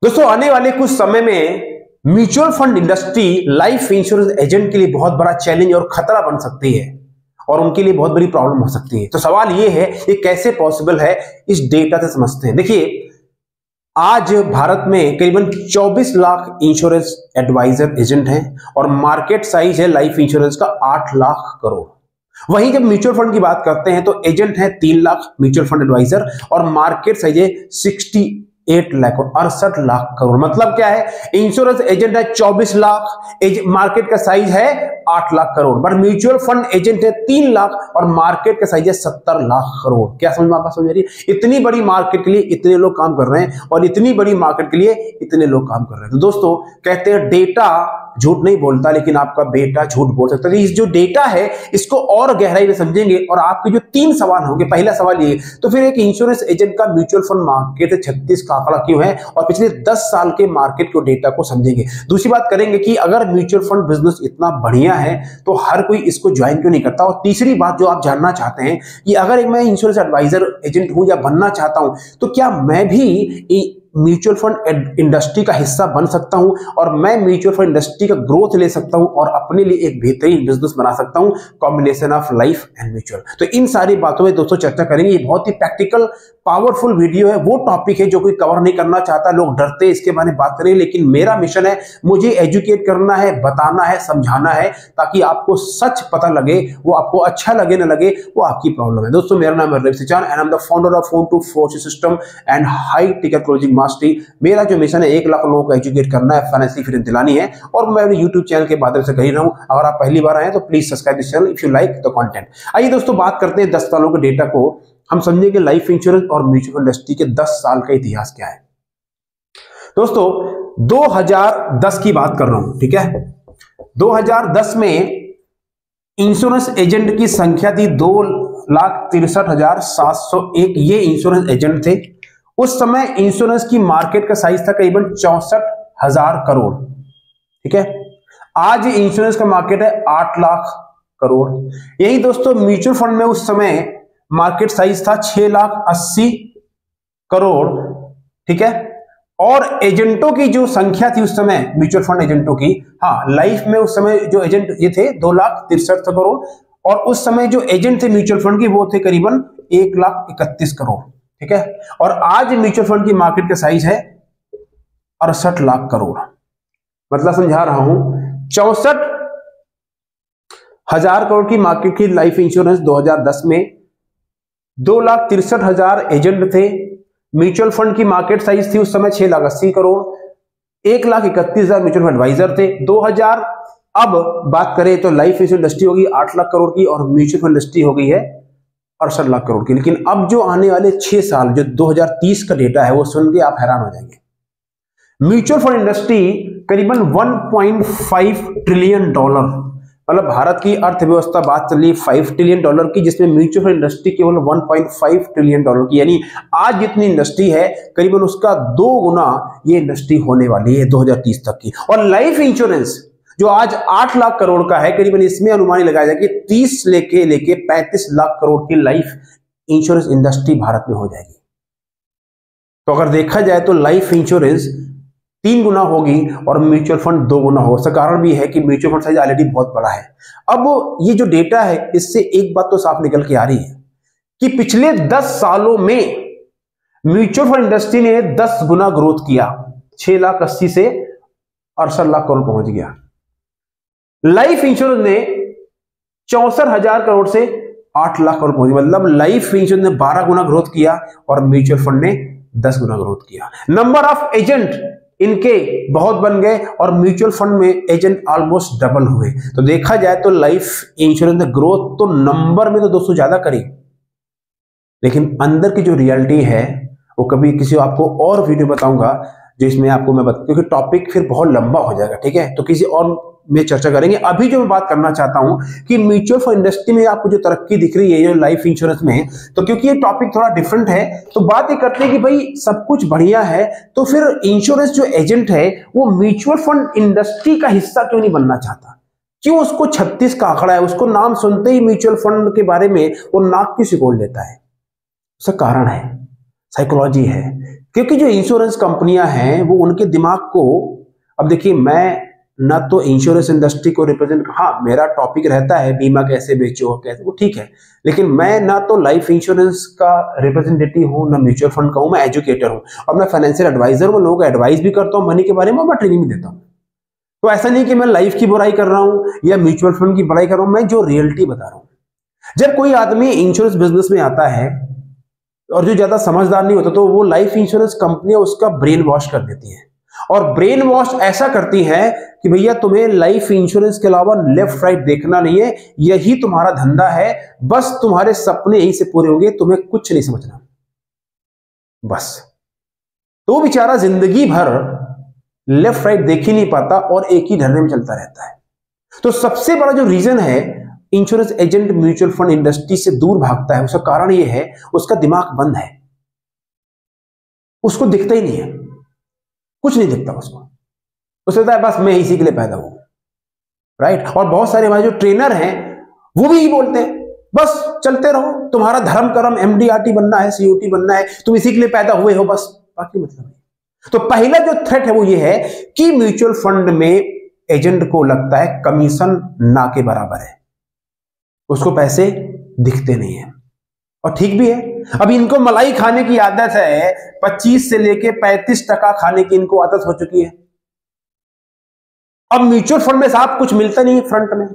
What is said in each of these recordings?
दोस्तों आने वाले कुछ समय में mutual fund industry life insurance agent के लिए बहुत बड़ा चैलेंज और खतरा बन सकती है और उनके लिए बहुत बड़ी प्रॉब्लम हो सकती है। तो सवाल ये है ये कैसे पॉसिबल है, इस डेटा से समझते हैं। देखिए, आज भारत में करीबन 24 लाख इंश्योरेंस एडवाइजर एजेंट हैं और मार्केट साइज है लाइफ इंश्योरेंस का 8 लाख करोड़। वहीं जब म्यूचुअल फंड की बात करते हैं तो एजेंट है 3 लाख म्यूचुअल फंड एडवाइजर और मार्केट साइज है 68 लाख और 68 लाख करोड़। मतलब क्या है, इंश्योरेंस एजेंट है 24 लाख, मार्केट का साइज है 8 लाख करोड़, पर म्यूचुअल फंड एजेंट है 3 लाख और मार्केट का साइज है 70 लाख करोड़। क्या समझ में आपका समझ रही है? इतनी बड़ी मार्केट के लिए इतने लोग काम कर रहे हैं और इतनी बड़ी मार्केट के लिए इतने लोग काम कर रहे हैं। तो दोस्तों कहते हैं डेटा झूठ नहीं बोलता, लेकिन आपका बेटा झूठ बोल सकता है। इस जो डेटा है इसको और गहराई में समझेंगे और आपके जो 3 सवाल होंगे। पहला सवाल ये, तो फिर एक इंश्योरेंस एजेंट का म्यूचुअल फंड मार्केट 36 का आंकड़ा क्यों है, और पिछले 10 साल के मार्केट को डेटा को समझेंगे। दूसरी बात करेंगे कि अगर म्यूचुअल फंड बिजनेस इतना बढ़िया है तो हर कोई इसको ज्वाइन क्यों नहीं करता। और तीसरी बात जो आप जानना चाहते हैं कि अगर मैं इंश्योरेंस एडवाइजर एजेंट हूं या बनना चाहता हूं तो क्या मैं भी म्यूचुअल फंड इंडस्ट्री का हिस्सा बन सकता हूं और मैं म्यूचुअल फंड इंडस्ट्री का ग्रोथ ले सकता हूं और अपने लिए एक बेहतरीन बिजनेस बना सकता हूं, combination of life and mutual. तो इन सारी बातों में दोस्तों चर्चा करेंगे। ये बहुत ही प्रैक्टिकल पावरफुल वीडियो है, वो टॉपिक है जो कोई कवर नहीं करना चाहता। लोग डरते हैं इसके बारे में बात करें, लेकिन मेरा मिशन है, मुझे एजुकेट करना है, बताना है, समझाना है, ताकि आपको सच पता लगे। वो आपको अच्छा लगे ना लगे वो आपकी प्रॉब्लम है। दोस्तों मेरा नाम है Ravi Sichan and I am the founder of phone to force system and high ticket closing mastery. मेरा जो मिशन है 1 लाख लोगों को एजुकेट करना है, फाइनेंशियली फ्रीडम दिलानी है, और मैं अपने यूट्यूब चैनल के माध्यम से कर ही रहा हूं। अगर आप पहली बार आए तो please subscribe this channel if you like the content. आइए दोस्तों बात करते हैं 10 सालों के डेटा को। हम समझेंगे लाइफ इंश्योरेंस और म्यूचुअल फंड इंडस्ट्री के 10 साल का इतिहास क्या है। दोस्तों 2010 की बात कर रहा हूं, ठीक है। 2010 में इंश्योरेंस एजेंट की संख्या थी 2,63,701। ये इंश्योरेंस एजेंट थे। उस समय इंश्योरेंस की मार्केट का साइज था करीबन 64,000 करोड़, ठीक है। आज इंश्योरेंस का मार्केट है 8 लाख करोड़। यही दोस्तों म्यूचुअल फंड में उस समय मार्केट साइज था 6,80,000 करोड़, ठीक है। और एजेंटों की जो संख्या थी उस समय म्यूचुअल फंड एजेंटों की, हाँ, लाइफ में उस समय जो एजेंट ये थे 2,63,000 करोड़, और उस समय जो एजेंट थे म्यूचुअल फंड की वो थे करीबन 1,31,000 करोड़, ठीक है। और आज म्यूचुअल फंड की मार्केट का साइज है 68 लाख करोड़। मतलब समझा रहा हूं, 64,000 करोड़ की मार्केट की लाइफ इंश्योरेंस 2010 में, 2,63,000 एजेंट थे। म्यूचुअल फंड की मार्केट साइज थी उस समय 6,80,000 करोड़, 1,31,000 म्यूचुअल फंड एडवाइजर थे। 2000 अब बात करें तो लाइफ इंश्योरेंस इंडस्ट्री होगी 8 लाख करोड़ की और म्यूचुअल फंड इंडस्ट्री हो गई है 68 लाख करोड़ की। लेकिन अब जो आने वाले 6 साल जो 2030 का डेटा है वो सुन के आप हैरान हो जाएंगे। म्यूचुअल फंड इंडस्ट्री करीबन 1.5 ट्रिलियन डॉलर, मतलब भारत की अर्थव्यवस्था बात चल रही है 5 ट्रिलियन डॉलर की, जिसमें म्यूचुअल फंड इंडस्ट्री केवल 1.5 ट्रिलियन डॉलर की, यानी आज जितनी इंडस्ट्री है करीबन उसका 2 गुना ये इंडस्ट्री होने वाली है 2030 तक की। और लाइफ इंश्योरेंस जो आज 8 लाख करोड़ का है, करीबन इसमें अनुमान लगाया जाए कि 30 लेके 35 लाख करोड़ की लाइफ इंश्योरेंस इंडस्ट्री भारत में हो जाएगी। तो अगर देखा जाए तो लाइफ इंश्योरेंस 3 गुना होगी और म्यूचुअल फंड 2 गुना होगा। इसका कारण भी है कि म्यूचुअल फंड साइज ऑलरेडी बहुत बड़ा है। अब ये जो डेटा है इससे एक बात तो साफ निकल के आ रही है कि पिछले 10 सालों में म्यूचुअल फंड इंडस्ट्री ने 10 गुना ग्रोथ किया, 6,80,000 से 68 लाख करोड़ पहुंच गया। लाइफ इंश्योरेंस ने 64,000 करोड़ से 8 लाख करोड़ पहुंच गया। मतलब लाइफ इंश्योरेंस ने 12 गुना ग्रोथ किया और म्यूचुअल फंड ने 10 गुना ग्रोथ किया। नंबर ऑफ एजेंट इनके बहुत बन गए और म्यूचुअल फंड में एजेंट ऑलमोस्ट डबल हुए। तो देखा जाए तो लाइफ इंश्योरेंस ने ग्रोथ तो नंबर में तो दोस्तों ज्यादा करी, लेकिन अंदर की जो रियलिटी है वो कभी किसी आपको और वीडियो बताऊंगा जो इसमें आपको मैं क्योंकि टॉपिक फिर बहुत लंबा हो जाएगा, ठीक है। तो किसी और में चर्चा करेंगे। अभी जो मैं बात करना चाहता हूं कि म्यूचुअल फंड इंडस्ट्री में आपको जो तरक्की दिख रही है जो लाइफ इंश्योरेंस में, तो क्योंकि ये टॉपिक थोड़ा डिफरेंट है तो बात ये करते हैं कि भाई सब कुछ बढ़िया है तो फिर इंश्योरेंस जो एजेंट है वो म्यूचुअल फंड इंडस्ट्री का हिस्सा क्यों नहीं बनना चाहता, क्यों उसको 36 का आंकड़ा है, उसको नाम सुनते ही म्यूचुअल फंड के बारे में वो नाक क्यों सिकोड़ लेता है। उसका कारण है, साइकोलॉजी है। क्योंकि जो इंश्योरेंस कंपनियां हैं वो उनके दिमाग को, अब देखिए मैं ना तो इंश्योरेंस इंडस्ट्री को रिप्रेजेंट, हाँ मेरा टॉपिक रहता है बीमा कैसे बेचो कैसे, वो ठीक है, लेकिन मैं ना तो लाइफ इंश्योरेंस का रिप्रेजेंटेटिव हूँ ना म्यूचुअल फंड का हूँ, मैं एजुकेटर हूँ और मैं फाइनेंशियल एडवाइजर हूँ, लोगों को एडवाइस भी करता हूँ मनी के बारे में, मैं ट्रेनिंग भी देता हूँ। तो ऐसा नहीं कि मैं लाइफ की बुराई कर रहा हूँ या म्यूचुअल फंड की बुराई कर रहा हूँ, मैं जो रियलिटी बता रहा हूँ। जब कोई आदमी इंश्योरेंस बिजनेस में आता है और जो ज्यादा समझदार नहीं होता तो वो लाइफ इंश्योरेंस कंपनियां उसका ब्रेन वॉश कर देती हैं, और ब्रेन वॉश ऐसा करती है कि भैया तुम्हें लाइफ इंश्योरेंस के अलावा लेफ्ट राइट देखना नहीं है, यही तुम्हारा धंधा है, बस तुम्हारे सपने यहीं से पूरे होंगे, तुम्हें कुछ नहीं समझना बस। तो बेचारा जिंदगी भर लेफ्ट राइट देख ही नहीं पाता और एक ही धरने में चलता रहता है। तो सबसे बड़ा जो रीजन है insurance agent mutual fund industry से दूर भागता है, उसका कारण यह है उसका दिमाग बंद है, उसको दिखता ही नहीं है, कुछ नहीं दिखता उसको, उसे लगता है बस मैं इसी के लिए पैदा हूं, राइट। और बहुत सारे हमारे जो ट्रेनर हैं वो भी यही बोलते हैं बस चलते रहो, तुम्हारा धर्म कर्म एमडीआरटी बनना है, सीओटी बनना है, तुम इसी के लिए पैदा हुए हो बस, बाकी मतलब नहीं। तो पहला जो थ्रेट है वो ये है कि म्यूचुअल फंड में एजेंट को लगता है कमीशन ना के बराबर है, उसको पैसे दिखते नहीं है, और ठीक भी है। अब इनको मलाई खाने की आदत है, 25 से लेके 35% खाने की इनको आदत हो चुकी है। अब म्यूचुअल फंड में साहब कुछ मिलता नहीं फ्रंट में,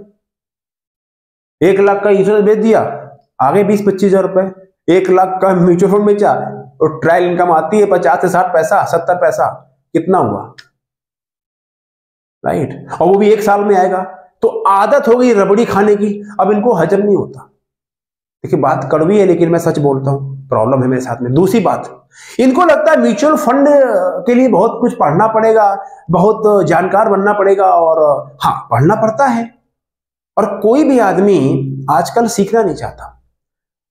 1 लाख का इंश्योरेंस बेच दिया, आगे 20-25 हजार रुपए, 1 लाख का म्यूचुअल फंड बेचा और ट्रायल इनकम आती है 50 से 60 पैसा 70 पैसा, कितना हुआ, राइट। और वो भी 1 साल में आएगा। तो आदत हो गई रबड़ी खाने की, अब इनको हजम नहीं होता। देखिए बात कड़वी है लेकिन मैं सच बोलता हूं, प्रॉब्लम है मेरे साथ में। दूसरी बात, इनको लगता है म्यूचुअल फंड के लिए बहुत कुछ पढ़ना पड़ेगा, बहुत जानकार बनना पड़ेगा, और हाँ पढ़ना पड़ता है, और कोई भी आदमी आजकल सीखना नहीं चाहता।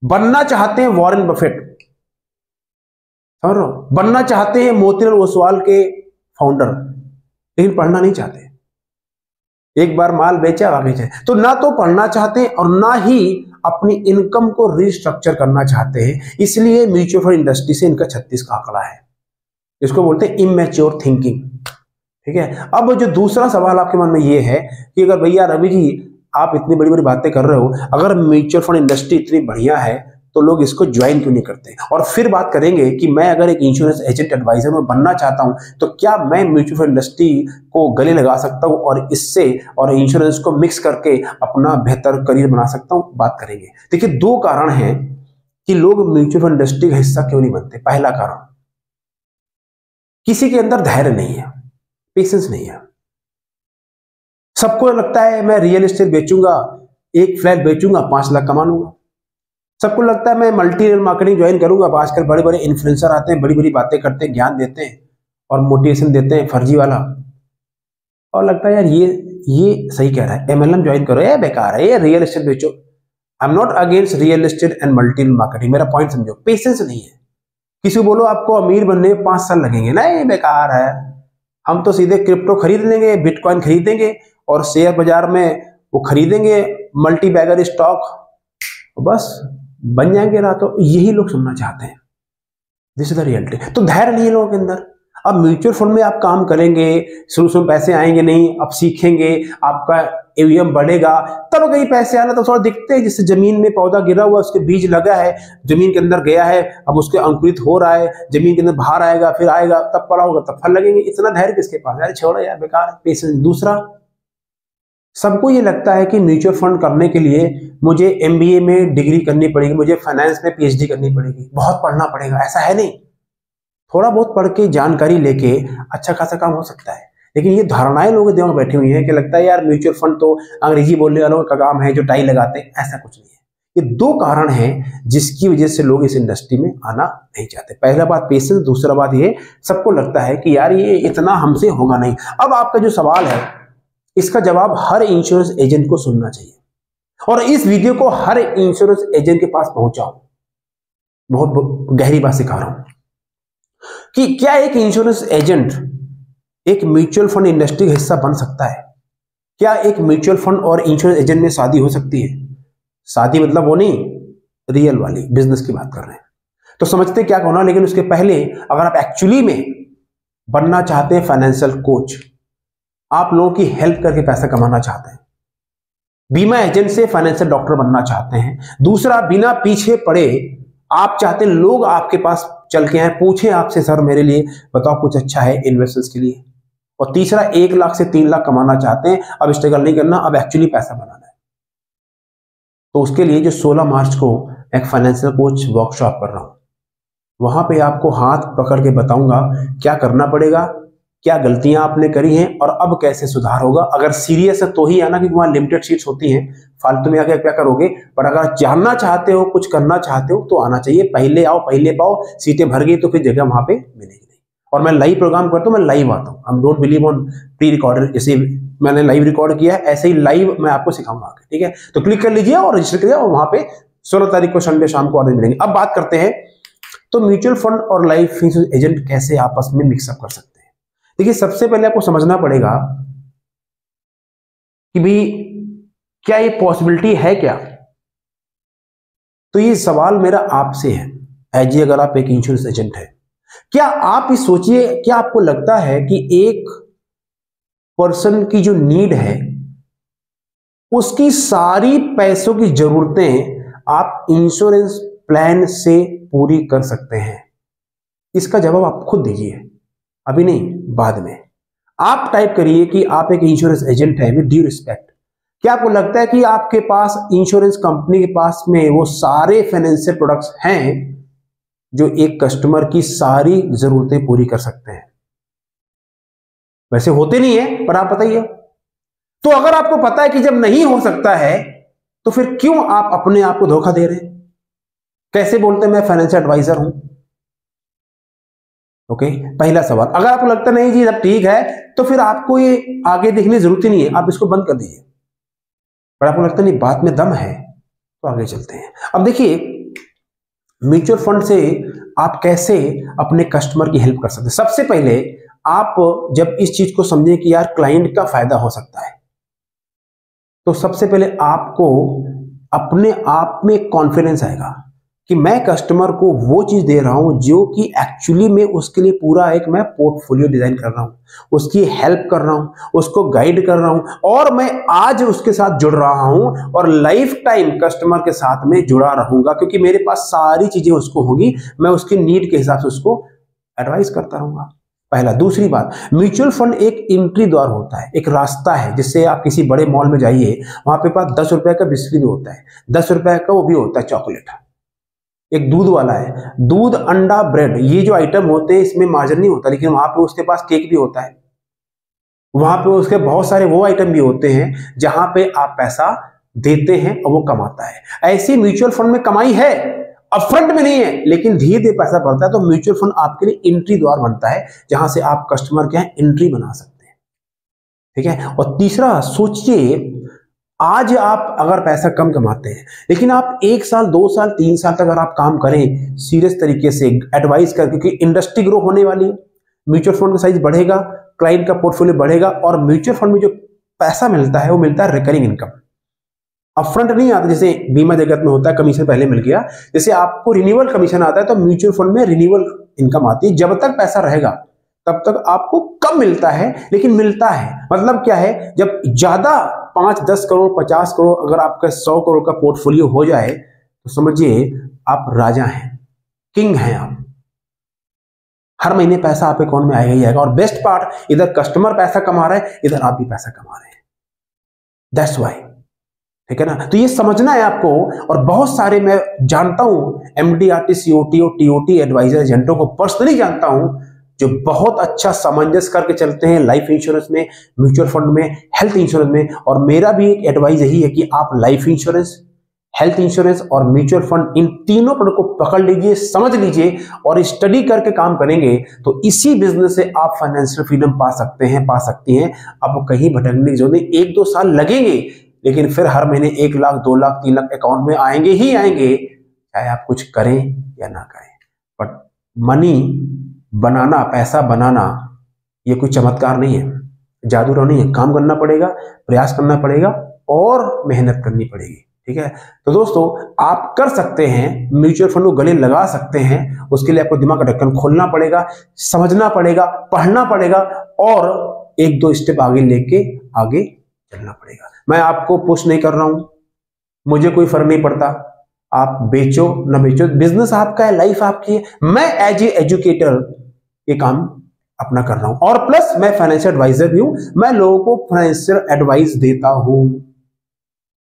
बनना चाहते हैं वॉरेन बफेट, समझ रहे हो, बनना चाहते हैं मोतीलाल ओसवाल के फाउंडर, लेकिन पढ़ना नहीं चाहते। एक बार माल बेचा आगे जाए, तो ना तो पढ़ना चाहते और ना ही अपनी इनकम को रिस्ट्रक्चर करना चाहते हैं। इसलिए म्यूचुअल फंड इंडस्ट्री से इनका 36 का आंकड़ा है, इसको बोलते हैं इमेच्योर थिंकिंग, ठीक है। अब जो दूसरा सवाल आपके मन में ये है कि अगर भैया रवि जी आप इतनी बड़ी बड़ी बातें कर रहे हो, अगर म्यूचुअल फंड इंडस्ट्री इतनी बढ़िया है तो लोग इसको ज्वाइन क्यों नहीं करते। और फिर बात करेंगे कि मैं अगर एक इंश्योरेंस एजेंट एडवाइजर में बनना चाहता हूं तो क्या मैं म्यूचुअल फंड इंडस्ट्री को गले लगा सकता हूं और इससे और इंश्योरेंस को मिक्स करके अपना बेहतर करियर बना सकता हूं। बात करेंगे। देखिए 2 कारण हैं कि लोग म्यूचुअल फंड इंडस्ट्री का हिस्सा क्यों नहीं बनते। पहला कारण, किसी के अंदर धैर्य नहीं है, पेशेंस नहीं है। सबको लगता है मैं रियल एस्टेट बेचूंगा, एक फ्लैट बेचूंगा 5 लाख कमा लूंगा। सबको लगता है मैं मल्टी लेवल मार्केटिंग ज्वाइन करूंगा। अब आजकल बड़े बड़े इन्फ्लुएंसर आते हैं, बड़ी बड़ी बातें करते हैं, ज्ञान देते हैं और मोटिवेशन देते हैं फर्जी वाला, और लगता है यार ये सही कह रहा है, एमएलएम ज्वाइन करो, ये बेकार है, ये रियल एस्टेट बेचो। I am not against real estate and multi level marketing, मेरा पॉइंट समझो। पेशेंस नहीं है। किसी को बोलो आपको अमीर बनने में 5 साल लगेंगे, नहीं बेकार है, हम तो सीधे क्रिप्टो खरीद लेंगे, बिटकॉइन खरीदेंगे और शेयर बाजार में वो खरीदेंगे मल्टी बैगर स्टॉक, बस बन जाएंगे रातों। यही लोग सुनना चाहते हैं, दिस इज द रियलिटी। तो धैर्य नहीं है लोगों के अंदर। अब म्यूचुअल फंड में आप काम करेंगे, शुरू पैसे आएंगे नहीं, अब सीखेंगे, आपका एवीएम बढ़ेगा, तब कहीं पैसे आना तो थोड़ा दिखते हैं। जैसे जमीन में पौधा गिरा हुआ, उसके बीज लगा है, जमीन के अंदर गया है, अब उसके अंकुरित हो रहा है, जमीन के अंदर बाहर आएगा, फिर आएगा, तब पड़ा होगा, तब फल लगेंगे। इतना धैर्य किसके पास है, छोड़ो यार बेकार, पेशेंस। दूसरा, सबको ये लगता है कि म्यूचुअल फंड करने के लिए मुझे एमबीए में डिग्री करनी पड़ेगी, मुझे फाइनेंस में पीएचडी करनी पड़ेगी, बहुत पढ़ना पड़ेगा। ऐसा है नहीं, थोड़ा बहुत पढ़ के जानकारी लेके अच्छा खासा काम हो सकता है। लेकिन ये धारणाएं लोगों के दिमाग में बैठी हुई हैं कि लगता है यार म्यूचुअल फंड तो अंग्रेजी बोलने वालों का काम है जो टाई लगाते हैं। ऐसा कुछ नहीं है। ये 2 कारण हैं जिसकी वजह से लोग इस इंडस्ट्री में आना नहीं चाहते। पहला बात पेशेंस, दूसरा बात ये सबको लगता है कि यार ये इतना हमसे होगा नहीं। अब आपका जो सवाल है इसका जवाब हर इंश्योरेंस एजेंट को सुनना चाहिए, और इस वीडियो को हर इंश्योरेंस एजेंट के पास पहुंचाओ। बहुत गहरी बात सिखा रहा हूं कि क्या एक इंश्योरेंस एजेंट एक म्यूचुअल फंड इंडस्ट्री का हिस्सा बन सकता है। क्या एक म्यूचुअल फंड और इंश्योरेंस एजेंट में शादी हो सकती है। शादी मतलब वो नहीं, रियल वाली बिजनेस की बात कर रहे हैं। तो समझते क्या होना, लेकिन उसके पहले अगर आप एक्चुअली में बनना चाहते हैं फाइनेंशियल कोच, आप लोगों की हेल्प करके पैसा कमाना चाहते हैं, बीमा एजेंट से फाइनेंशियल डॉक्टर बनना चाहते हैं, दूसरा बिना पीछे पड़े आप चाहते हैं लोग आपके पास चल के आए, पूछे आपसे सर मेरे लिए बताओ कुछ अच्छा है इन्वेस्टर्स के लिए, और तीसरा 1 लाख से 3 लाख कमाना चाहते हैं, अब स्ट्रगल नहीं करना, अब एक्चुअली पैसा बनाना है, तो उसके लिए जो 16 मार्च को एक फाइनेंशियल कोच वर्कशॉप कर रहा हूं, वहां पे आपको हाथ पकड़ के बताऊंगा क्या करना पड़ेगा, क्या गलतियां आपने करी हैं और अब कैसे सुधार होगा। अगर सीरियस है तो ही आना, क्योंकि वहां लिमिटेड सीट्स होती हैं, फालतू में आके क्या करोगे, पर अगर जानना चाहते हो कुछ करना चाहते हो तो आना चाहिए, पहले आओ पहले पाओ, सीटें भर गई तो फिर जगह वहां पे मिलेगी नहीं। और मैं लाइव प्रोग्राम करता हूँ, मैं लाइव आता हूँ, I don't believe on pre recorded, जैसे मैंने लाइव रिकॉर्ड किया है ऐसे ही लाइव मैं आपको सिखाऊंगा आगे, ठीक है। तो क्लिक कर लीजिए और रजिस्टर करिए, और वहां पे 16 तारीख को संडे शाम को ऑर्डर मिलेंगे। अब बात करते हैं तो म्यूचुअल फंड और लाइफ इंश्योरेंस एजेंट कैसे आपस में मिक्सअप कर सकते हैं। देखिए सबसे पहले आपको समझना पड़ेगा कि भाई क्या ये पॉसिबिलिटी है क्या। तो ये सवाल मेरा आपसे है एज अगर आप एक इंश्योरेंस एजेंट है, क्या आप इस सोचिए, क्या आपको लगता है कि एक पर्सन की जो नीड है उसकी सारी पैसों की जरूरतें आप इंश्योरेंस प्लान से पूरी कर सकते हैं? इसका जवाब आप खुद दीजिए, अभी नहीं बाद में। आप टाइप करिए कि आप एक इंश्योरेंस एजेंट है विद ड्यू रिस्पेक्ट। क्या आपको लगता है कि आपके पास इंश्योरेंस कंपनी के पास में वो सारे फाइनेंशियल प्रोडक्ट्स हैं जो एक कस्टमर की सारी जरूरतें पूरी कर सकते हैं? वैसे होते नहीं है, पर आप बताइए। तो अगर आपको पता है कि जब नहीं हो सकता है तो फिर क्यों आप अपने आप को धोखा दे रहे हैं? कैसे बोलते हैं मैं फाइनेंशियल एडवाइजर हूं? ओके, पहला सवाल। अगर आपको लगता नहीं जी सब ठीक है तो फिर आपको ये आगे देखने की जरूरत ही नहीं है, आप इसको बंद कर दीजिए। पर आपको लगता नहीं बात में दम है तो आगे चलते हैं। अब देखिए म्यूचुअल फंड से आप कैसे अपने कस्टमर की हेल्प कर सकते हैं। सबसे पहले आप जब इस चीज को समझें कि यार क्लाइंट का फायदा हो सकता है, तो सबसे पहले आपको अपने आप में कॉन्फिडेंस आएगा कि मैं कस्टमर को वो चीज दे रहा हूं जो कि एक्चुअली में उसके लिए पूरा एक मैं पोर्टफोलियो डिजाइन कर रहा हूं, उसकी हेल्प कर रहा हूं, उसको गाइड कर रहा हूं, और मैं आज उसके साथ जुड़ रहा हूं और लाइफ टाइम कस्टमर के साथ में जुड़ा रहूंगा, क्योंकि मेरे पास सारी चीजें उसको होंगी, मैं उसकी नीड के हिसाब से उसको एडवाइस करता रहूंगा। पहला। दूसरी बात, म्यूचुअल फंड एक एंट्री द्वार होता है, एक रास्ता है, जिससे आप किसी बड़े मॉल में जाइए, वहां पे पास 10 रुपए का बिस्किट होता है, 10 रुपए का वो भी होता है चॉकलेट, एक दूध वाला है, दूध अंडा ब्रेड, ये जो आइटम होते हैं इसमें मार्जिन नहीं होता, लेकिन वहां पे उसके पास केक भी होता है, वहां पे उसके बहुत सारे वो आइटम भी होते हैं जहां पे आप पैसा देते हैं और वो कमाता है। ऐसी म्यूचुअल फंड में कमाई है, अपफ्रंट में नहीं है, लेकिन धीरे धीरे पैसा बढ़ता है। तो म्यूचुअल फंड आपके लिए एंट्री द्वार बनता है जहां से आप कस्टमर के यहाँ एंट्री बना सकते हैं, ठीक है। और तीसरा, सोचिए आज आप अगर पैसा कम कमाते हैं, लेकिन आप 1 साल 2 साल 3 साल तक अगर आप काम करें सीरियस तरीके से एडवाइस कर, क्योंकि इंडस्ट्री ग्रो होने वाली है, म्यूचुअल फंड का साइज बढ़ेगा, क्लाइंट का पोर्टफोलियो बढ़ेगा, और म्यूचुअल फंड में जो पैसा मिलता है वो मिलता है रिकरिंग इनकम, अपफ्रंट नहीं आता। जैसे बीमा जगत में होता है कमीशन पहले मिल गया, जैसे आपको रिन्यूअल कमीशन आता है, तो म्यूचुअल फंड में रिन्यूअल इनकम आती है। जब तक पैसा रहेगा तब तक आपको कम मिलता है, लेकिन मिलता है। मतलब क्या है, जब ज्यादा 5-10 करोड़ 50 करोड़ अगर आपका 100 करोड़ का पोर्टफोलियो हो जाए तो समझिए आप राजा हैं, किंग हैं आप। हर महीने पैसा आपके अकाउंट में आएगा ही आएगा। और बेस्ट पार्ट, इधर कस्टमर पैसा कमा रहा है, इधर आप भी पैसा कमा रहे हैं। दैट्स वाई, ठीक है ना। तो ये समझना है आपको। और बहुत सारे मैं जानता हूं MDRT COT और TOT एडवाइजर एजेंटों को पर्सनली जानता हूं जो बहुत अच्छा सामंजस्य करके चलते हैं लाइफ इंश्योरेंस में, म्यूचुअल फंड में, हेल्थ इंश्योरेंस में। और मेरा भी एक एडवाइस यही है कि आप लाइफ इंश्योरेंस, हेल्थ इंश्योरेंस और म्यूचुअल फंड, इन तीनों प्रोडक्ट को पकड़ लीजिए, समझ लीजिए और स्टडी करके काम करेंगे तो इसी बिजनेस से आप फाइनेंशियल फ्रीडम पा सकते हैं, पा सकती हैं। आपको कहीं भटकने की जरूरत नहीं। 1-2 साल लगेंगे, लेकिन फिर हर महीने 1 लाख 2 लाख 3 लाख अकाउंट में आएंगे ही आएंगे, चाहे आप कुछ करें या ना करें। बट मनी बनाना, पैसा बनाना, ये कोई चमत्कार नहीं है, जादू नहीं है। काम करना पड़ेगा, प्रयास करना पड़ेगा और मेहनत करनी पड़ेगी। ठीक है। तो दोस्तों आप कर सकते हैं, म्यूचुअल फंड को गले लगा सकते हैं। उसके लिए आपको दिमाग का ढक्कन खोलना पड़ेगा, समझना पड़ेगा, पढ़ना पड़ेगा और एक दो स्टेप आगे लेके आगे चलना पड़ेगा। मैं आपको पुश नहीं कर रहा हूं, मुझे कोई फर्क नहीं पड़ता, आप बेचो ना बेचो, बिजनेस आपका है, लाइफ आपकी है। मैं एज ए एजुकेटर ये काम अपना कर रहा हूं और प्लस मैं फाइनेंशियल एडवाइजर भी हूं। मैं लोगों को फाइनेंशियल एडवाइस देता हूं,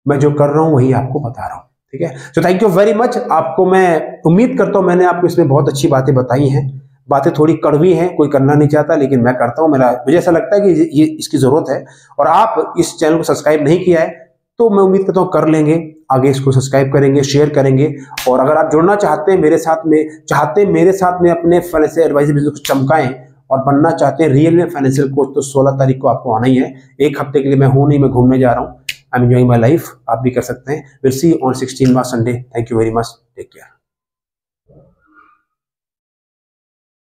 मैं जो कर रहा हूं वही आपको बता रहा हूं, ठीक है। तो थैंक यू वेरी मच। आपको मैं उम्मीद करता हूं मैंने आपको इसमें बहुत अच्छी बातें बताई हैं। बातें थोड़ी कड़वी हैं, कोई करना नहीं चाहता, लेकिन मैं करता हूं। मुझे ऐसा लगता है कि ये इसकी जरूरत है। और आप इस चैनल को सब्सक्राइब नहीं किया है तो मैं उम्मीद करता हूं कर लेंगे, आगे इसको सब्सक्राइब करेंगे, शेयर करेंगे। और अगर आप जुड़ना चाहते हैं मेरे साथ में अपने फाइनेंशियल एडवाइजर बिजनेस को चमकाएं और बनना चाहते हैं रियल में फाइनेंशियल कोच, तो 16 तारीख को आपको आना ही है। एक हफ्ते के लिए मैं हूं नहीं, मैं घूमने जा रहा हूं। I am enjoying my life, आप भी कर सकते हैं। Will see you on 16 March Sunday. Thank you very much, take care.